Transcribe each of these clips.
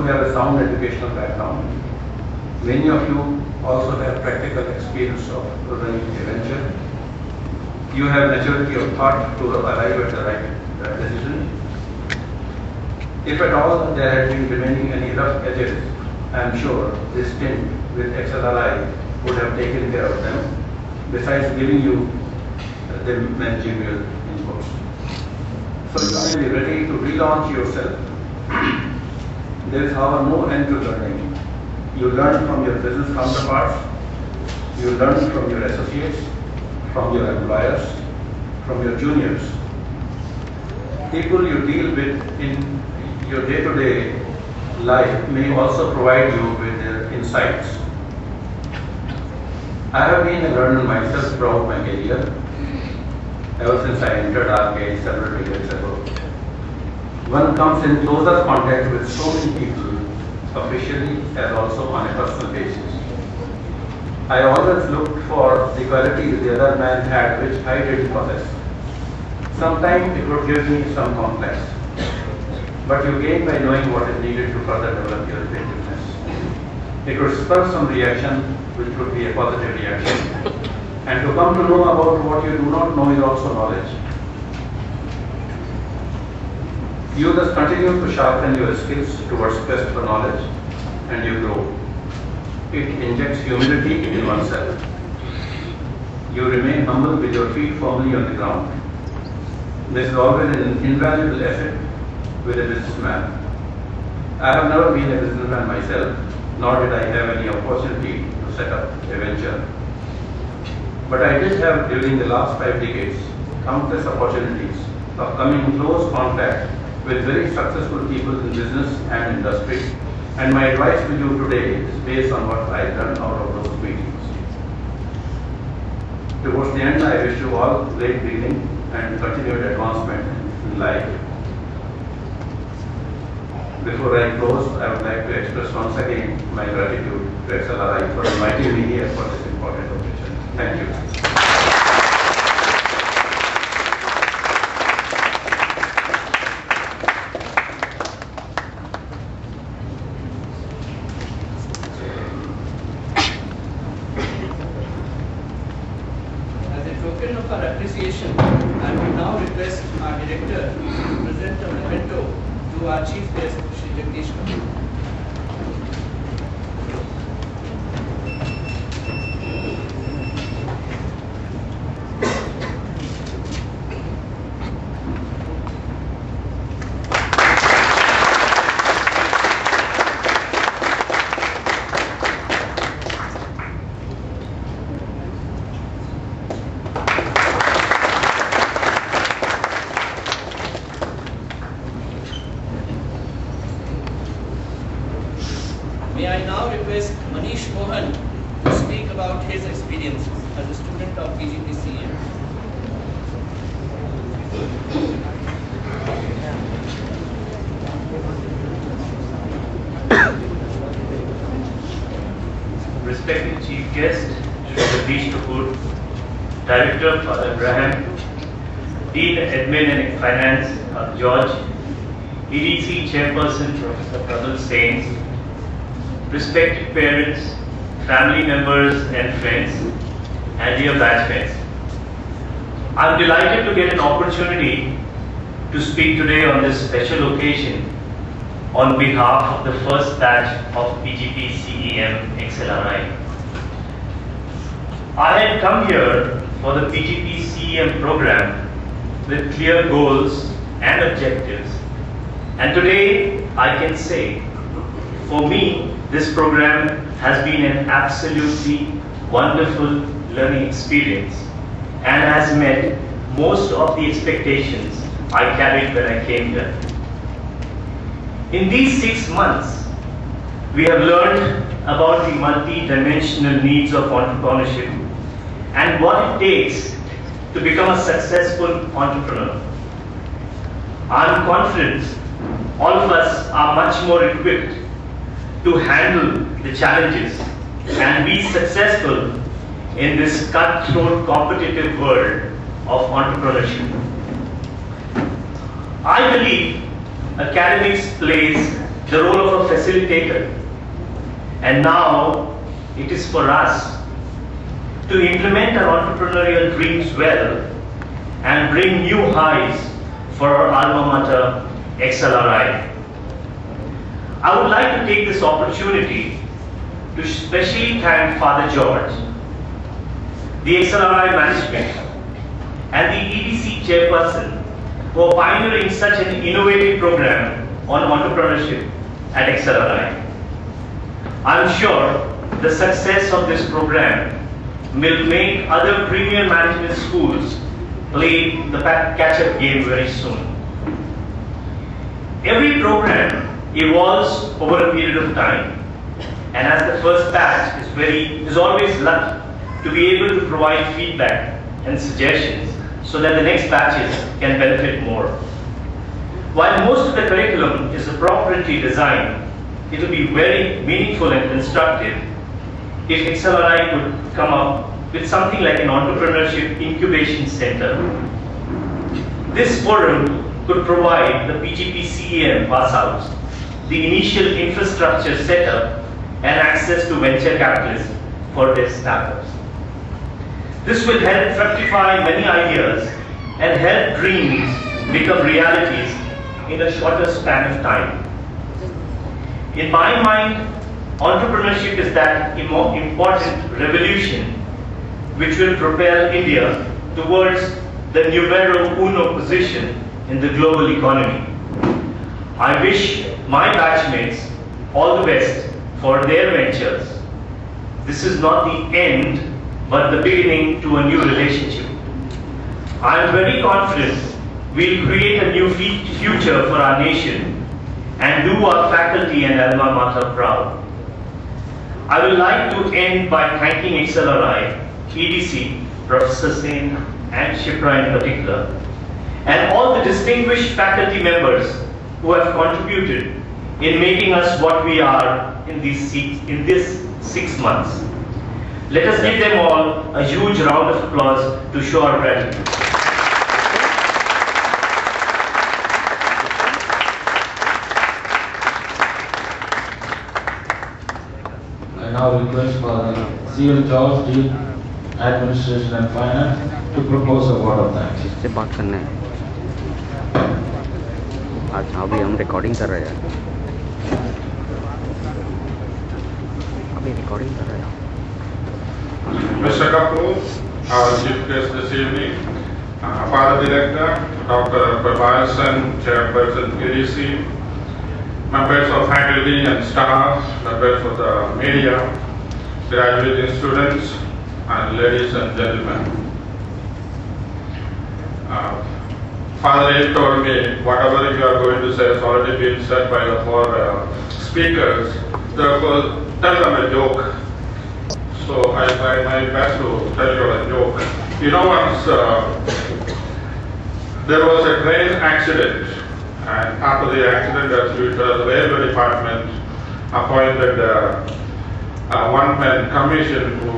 you have a sound educational background. Many of you also have practical experience of running a venture. You have maturity of thought to arrive at the right decision. If at all there had been remaining any rough edges, I am sure this stint with XLRI would have taken care of them, besides giving you the managerial inputs. So you may be ready to relaunch yourself. There is, however, no end to learning. You learn from your business counterparts, you learn from your associates, from your employers, from your juniors. People you deal with in your day-to-day life may also provide you with their insights. I have been a learner myself throughout my career, ever since I entered RK several years ago. One comes in closer contact with so many people, officially as also on a personal basis. I always looked for the qualities the other man had which I didn't possess. Sometimes it would give me some complex, but you gain by knowing what is needed to further develop your effectiveness. It would spur some reaction, which would be a positive reaction. And to come to know about what you do not know is also knowledge. You thus continue to sharpen your skills towards quest for knowledge, and you grow. It injects humility in oneself. You remain humble with your feet firmly on the ground. This is always an invaluable asset with a businessman. I have never been a businessman myself, nor did I have any opportunity to set up a venture. But I did have, during the last 5 decades, countless opportunities of coming in close contact with very successful people in business and industry, and my advice to you today is based on what I learned out of those meetings. Towards the end, I wish you all great beginning and continued advancement in life. Before I close, I would like to express once again my gratitude to XLRI for inviting me here for this important occasion. Thank you. As a token of our appreciation, I will now request our director to present a memento to our chief guest, Shri Jagdish Kapoor. May I now request Manish Mohan to speak about his experience as a student of PGP-CEM. Respected Chief Guest, Shri Jagdish Kapoor, Director Father Graham, Dean Admin and Finance George, EDC Chairperson Professor Pradul Sains, respected parents, family members and friends, and dear batchmates. I am delighted to get an opportunity to speak today on this special occasion on behalf of the first batch of PGP-CEM XLRI. I had come here for the PGP-CEM program with clear goals and objectives, and today I can say, for me, this program has been an absolutely wonderful learning experience and has met most of the expectations I carried when I came here. In these 6 months, we have learned about the multi-dimensional needs of entrepreneurship and what it takes to become a successful entrepreneur. I am confident all of us are much more equipped to handle the challenges and be successful in this cutthroat competitive world of entrepreneurship. I believe academics plays the role of a facilitator. And now it is for us to implement our entrepreneurial dreams well and bring new highs for our alma mater, XLRI. I would like to take this opportunity to specially thank Father George, the XLRI management, and the EDC chairperson for pioneering such an innovative program on entrepreneurship at XLRI. I am sure the success of this program will make other premier management schools play the catch-up game very soon. Every program evolves over a period of time, and as the first batch is always lucky to be able to provide feedback and suggestions so that the next batches can benefit more. While most of the curriculum is appropriately designed, it will be very meaningful and constructive if XLRI could come up with something like an entrepreneurship incubation center. This forum could provide the PGP-CEM pass-outs the initial infrastructure setup and access to venture capitalists for their startups. This will help fructify many ideas and help dreams become realities in a shorter span of time. In my mind, entrepreneurship is that important revolution which will propel India towards the numero uno position in the global economy. I wish my batchmates all the best for their ventures. This is not the end, but the beginning to a new relationship. I am very confident we'll create a new future for our nation and do our faculty and alma mater proud. I would like to end by thanking XLRI, EDC, Professor Sen and Shipra in particular, and all the distinguished faculty members who have contributed in making us what we are in this 6 months. Let us give them all a huge round of applause to show our gratitude. I now request for C.L. George, Dean, Administration and Finance, to propose a word of thanks. इससे बात करना है आज अभी हम recording कर रहे हैं Mr. Kapoor, our chief guest this evening, Father Director, Dr. Prabhasan, Chairperson EDC, members of faculty and staff, members of the media, graduating students, and ladies and gentlemen. Father told me whatever you are going to say has already been said by the 4 speakers, therefore tell them a joke. So I try my best to tell you a joke. You know, once there was a train accident, and after the accident, as usual, the railway department appointed a one-man commission to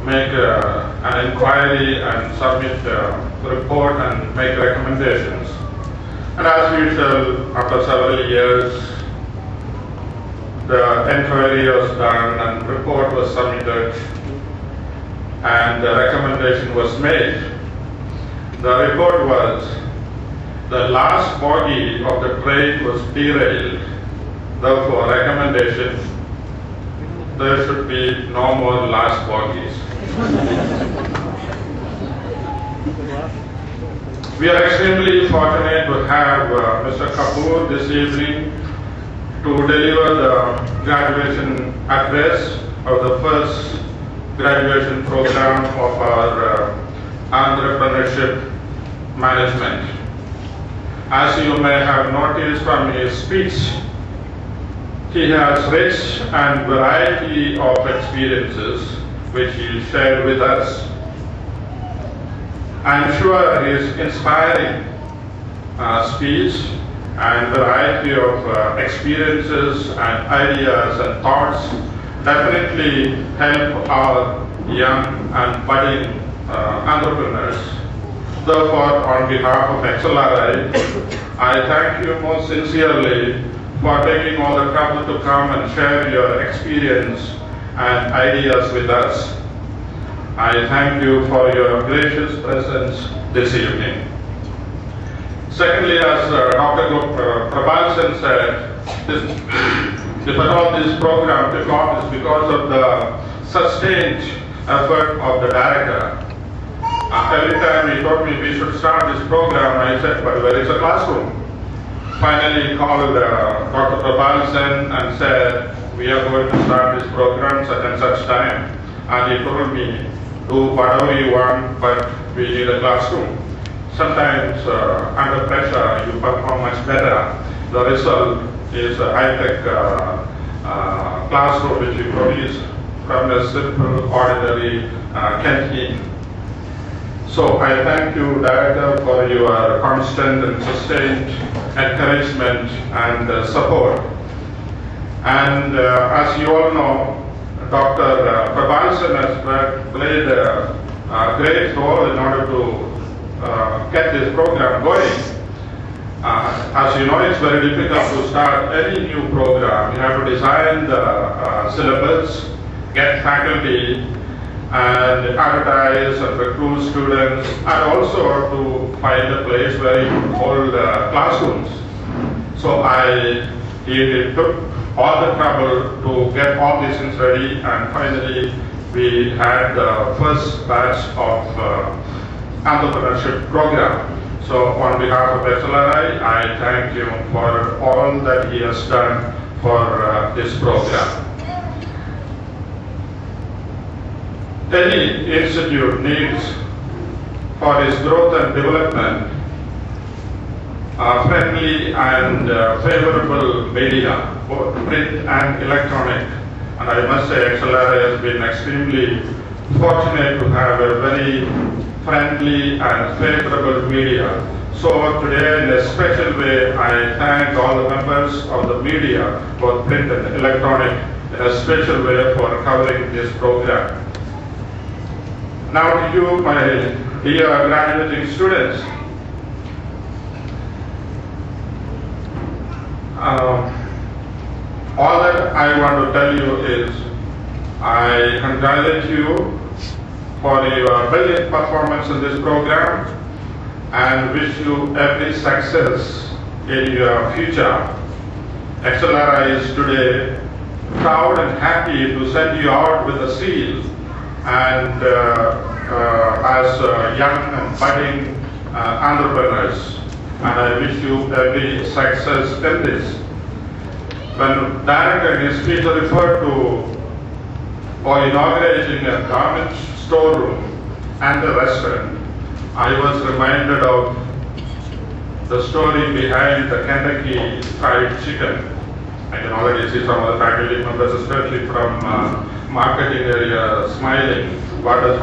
make an inquiry and submit a report and make recommendations. And as usual, after several years, the inquiry was done and report was submitted and the recommendation was made. The report was the last bogie of the train was derailed. Therefore, recommendation, there should be no more last bogies. We are extremely fortunate to have Mr. Kapoor this evening to deliver the graduation address of the first graduation program of our entrepreneurship management. As you may have noticed from his speech, he has rich and variety of experiences which he shared with us. I'm sure his inspiring speech and variety of experiences and ideas and thoughts definitely help our young and budding entrepreneurs. Therefore, on behalf of XLRI, I thank you most sincerely for taking all the trouble to come and share your experience and ideas with us. I thank you for your gracious presence this evening. Secondly, as Dr. Prabhalsan said, if at all this program took off is because of the sustained effort of the director. Every time he told me we should start this program, I said, but where is the classroom? Finally, he called Dr. Prabhalsan and said, we are going to start this program such and such time. And he told me, do whatever you want, but we need a classroom. Sometimes under pressure, you perform much better. The result is a high-tech classroom which you produce from a simple, ordinary canteen. So I thank you, Director, for your constant and sustained encouragement and support. And as you all know, Dr. Prabhalsan has played a great role in order to get this program going. As you know, it's very difficult to start any new program. You have to design the syllabus, get faculty, and advertise and recruit students, and also to find a place where you hold classrooms. So he took all the trouble to get all these things ready, and finally we had the first batch of entrepreneurship program. So on behalf of SLRI, I thank him for all that he has done for this program. Any institute needs for its growth and development friendly and favorable media, both print and electronic. And I must say XLRI has been extremely fortunate to have a very friendly and favorable media. So today, in a special way, I thank all the members of the media, both print and electronic, in a special way for covering this program. Now to you, my dear graduating students. All that I want to tell you is, I congratulate you for your brilliant performance in this program and wish you every success in your future. XLRI is today proud and happy to send you out with a seal and as young and budding entrepreneurs. And I wish you every success in this. When Director in his speech referred to inaugurating a garment storeroom and a restaurant, I was reminded of the story behind the Kentucky Fried Chicken. I can already see some of the faculty members, especially from marketing area, smiling. What does